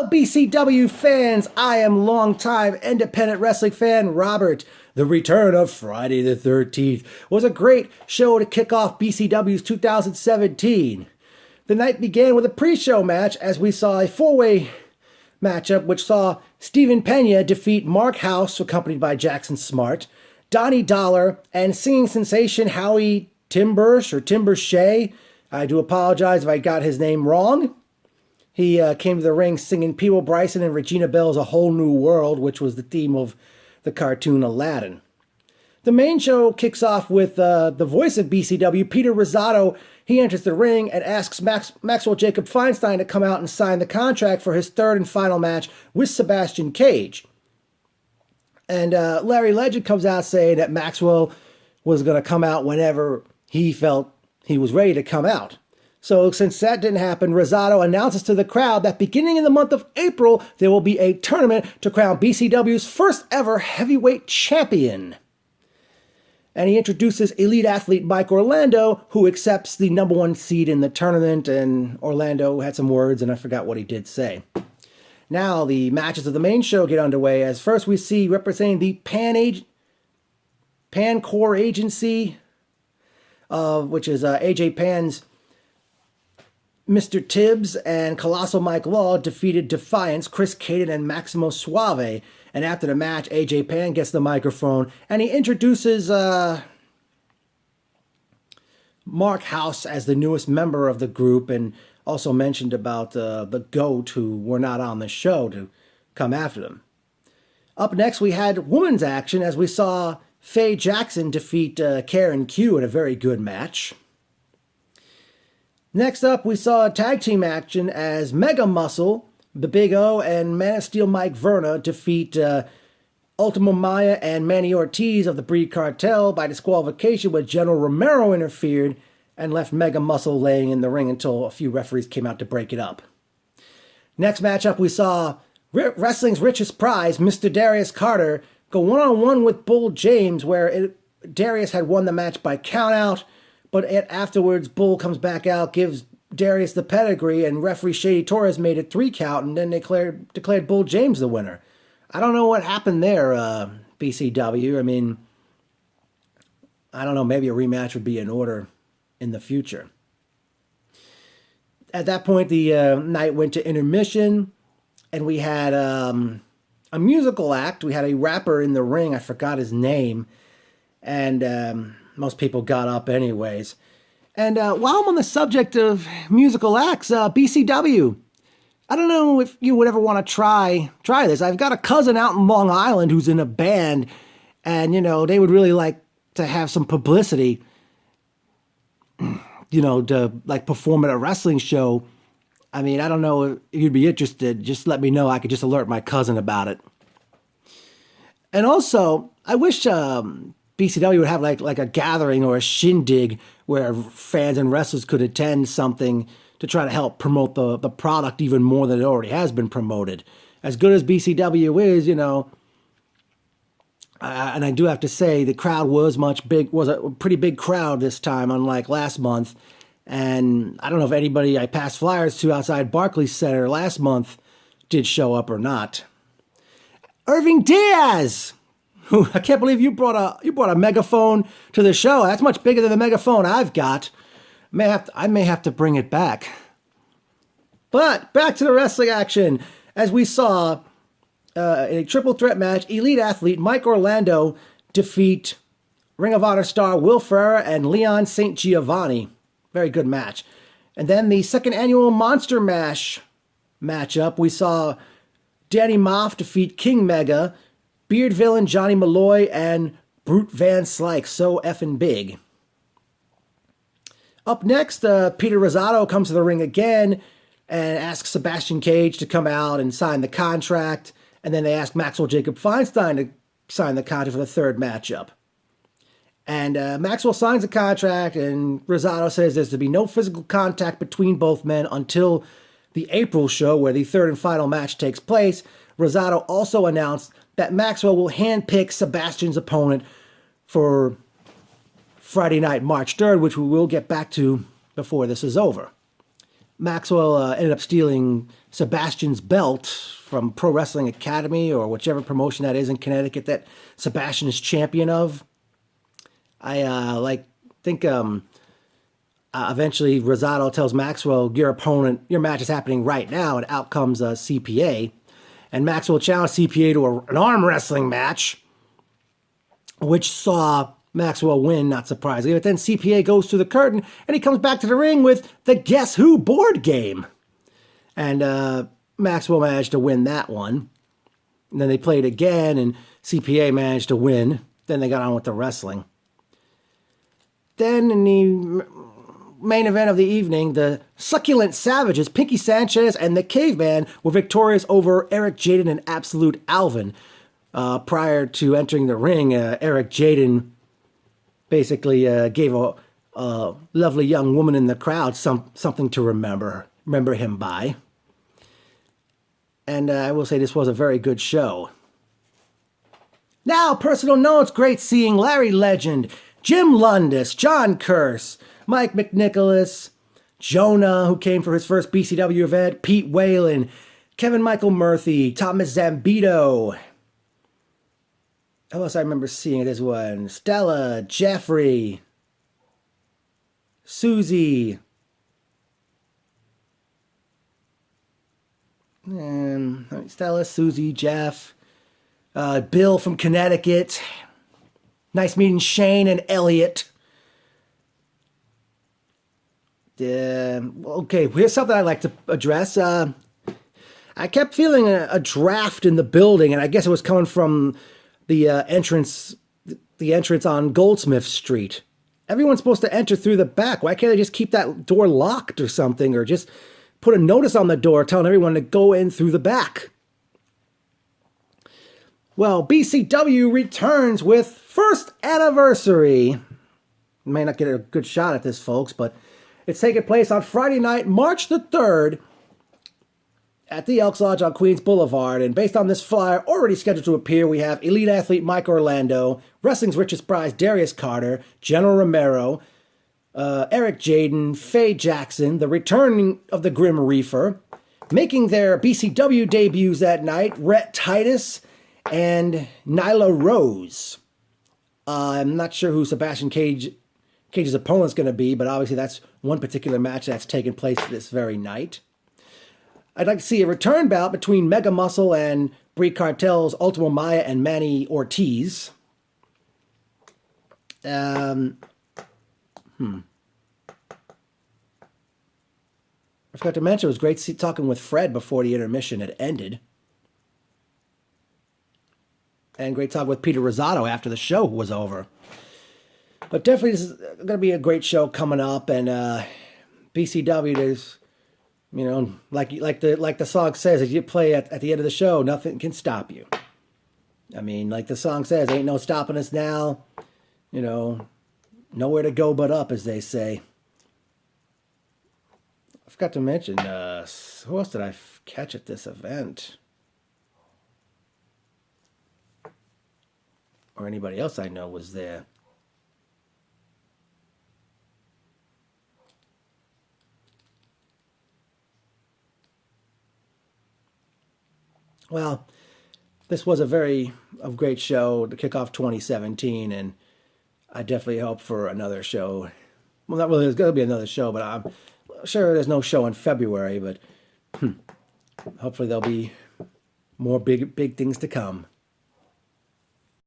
BCW fans, I am longtime independent wrestling fan Robert. The return of Friday the 13th was a great show to kick off BCW's 2017. The night began with a pre-show match as we saw a four-way matchup which saw Steven Pena defeat Mark House, accompanied by Jackson Smart, Donnie Dollar, and singing sensation Howie Timbersh or Timbershea. I do apologize if I got his name wrong. He came to the ring singing Peebo Bryson and Regina Bell's A Whole New World, which was the theme of the cartoon Aladdin. The main show kicks off with the voice of BCW, Peter Rosado. He enters the ring and asks Maxwell Jacob Feinstein to come out and sign the contract for his third and final match with Sebastian Cage. And Larry Legend comes out saying that Maxwell was going to come out whenever he felt he was ready to come out. So since that didn't happen, Rosado announces to the crowd that beginning in the month of April, there will be a tournament to crown BCW's first ever heavyweight champion. And he introduces elite athlete Mike Orlando, who accepts the number one seed in the tournament, and Orlando had some words, and I forgot what he did say. Now the matches of the main show get underway, as first we see representing the Pan-Core Agency, which is AJ Pan's Mr. Tibbs and Colossal Mike Law defeated Defiance, Chris Caden, and Maximo Suave. And after the match, AJ Pan gets the microphone and he introduces Mark House as the newest member of the group, and also mentioned about the GOAT, who were not on the show, to come after them. Up next, we had women's action as we saw Faye Jackson defeat Karen Q in a very good match. Next up, we saw tag team action as Mega Muscle, the Big O, and Man of Steel Mike Verna defeat Ultimo Maya and Manny Ortiz of the Breed Cartel by disqualification, when General Romero interfered and left Mega Muscle laying in the ring until a few referees came out to break it up. Next matchup, we saw wrestling's richest prize, Mr. Darius Carter, go one-on-one with Bull James, where Darius had won the match by countout. But afterwards, Bull comes back out, gives Darius the pedigree, and referee Shady Torres made it 3 count, and then declared Bull James the winner. I don't know what happened there, BCW. I mean, I don't know, maybe a rematch would be in order in the future. At that point, the night went to intermission, and we had a musical act. We had a rapper in the ring, I forgot his name, and most people got up anyways. And while I'm on the subject of musical acts, BCW, I don't know if you would ever want to try this. I've got a cousin out in Long Island who's in a band, and, they would really like to have some publicity, to, like, perform at a wrestling show. I mean, I don't know if you'd be interested. Just let me know. I could just alert my cousin about it. And also, I wish BCW would have like a gathering or a shindig where fans and wrestlers could attend something to try to help promote the product even more than it already has been promoted. As good as BCW is, and I do have to say the crowd was a pretty big crowd this time, unlike last month. And I don't know if anybody I passed flyers to outside Barclays Center last month did show up or not. Irving Diaz! I can't believe you brought a megaphone to the show. That's much bigger than the megaphone I've got. I may have to bring it back. But back to the wrestling action. As we saw in a triple threat match, elite athlete Mike Orlando defeat Ring of Honor star Will Ferreira and Leon St. Giovanni. Very good match. And then the second annual Monster Mash matchup, we saw Danny Moff defeat King Mega, Beard Villain Johnny Malloy, and Brute Van Slyke, so effing big. Up next, Peter Rosado comes to the ring again and asks Sebastian Cage to come out and sign the contract. And then they ask Maxwell Jacob Feinstein to sign the contract for the third matchup. And Maxwell signs the contract, and Rosado says there's to be no physical contact between both men until the April show, where the third and final match takes place. Rosado also announced that Maxwell will handpick Sebastian's opponent for Friday night, March 3rd, which we will get back to before this is over. Maxwell ended up stealing Sebastian's belt from Pro Wrestling Academy or whichever promotion that is in Connecticut that Sebastian is champion of. I think eventually Rosado tells Maxwell, your match is happening right now, and out comes CPA. And Maxwell challenged CPA to an arm wrestling match, which saw Maxwell win, not surprisingly. But then CPA goes through the curtain, and he comes back to the ring with the Guess Who board game. And Maxwell managed to win that one. And then they played again, and CPA managed to win. Then they got on with the wrestling. Then in the main event of the evening, the Succulent Savages, Pinky Sanchez and the Caveman, were victorious over Eric Jaden and Absolute Alvin. Prior to entering the ring, Eric Jaden basically gave a lovely young woman in the crowd something to remember him by. And I will say this was a very good show. Now, personal notes. Great seeing Larry Legend, Jim Lundis, John Curse, Mike McNicholas, Jonah, who came for his first BCW event, Pete Whalen, Kevin Michael Murphy, Thomas Zambito. Who else I remember seeing this one? Stella, Jeffrey, Susie, and Stella, Susie, Jeff, Bill from Connecticut. Nice meeting Shane and Elliot. Okay, here's something I'd like to address. I kept feeling a draft in the building, and I guess it was coming from the entrance on Goldsmith Street. Everyone's supposed to enter through the back. Why can't they just keep that door locked or something, or just put a notice on the door telling everyone to go in through the back? Well, BCW returns with first anniversary. You may not get a good shot at this, folks, but it's taking place on Friday night, March the 3rd, at the Elks Lodge on Queens Boulevard. And based on this flyer already scheduled to appear, we have elite athlete Mike Orlando, wrestling's richest prize Darius Carter, General Romero, Eric Jaden, Faye Jackson, the return of the Grim Reaper, making their BCW debuts that night, Rhett Titus and Nyla Rose. I'm not sure who Sebastian Cage's opponent's going to be, but obviously that's one particular match that's taking place this very night. I'd like to see a return bout between Mega Muscle and Brie Cartel's Ultimo Maya and Manny Ortiz. I forgot to mention, it was great talking with Fred before the intermission had ended. And great talk with Peter Rosado after the show was over. But definitely this is going to be a great show coming up. And BCW, there's, you know, like the song says, as you play at the end of the show, nothing can stop you. I mean, like the song says, ain't no stopping us now. You know, nowhere to go but up, as they say. I forgot to mention, who else did I catch at this event? Or anybody else I know was there. Well, this was a great show to kick off 2017, and I definitely hope for another show. Well, not really, there's going to be another show, but I'm sure there's no show in February, but hopefully there'll be more big things to come.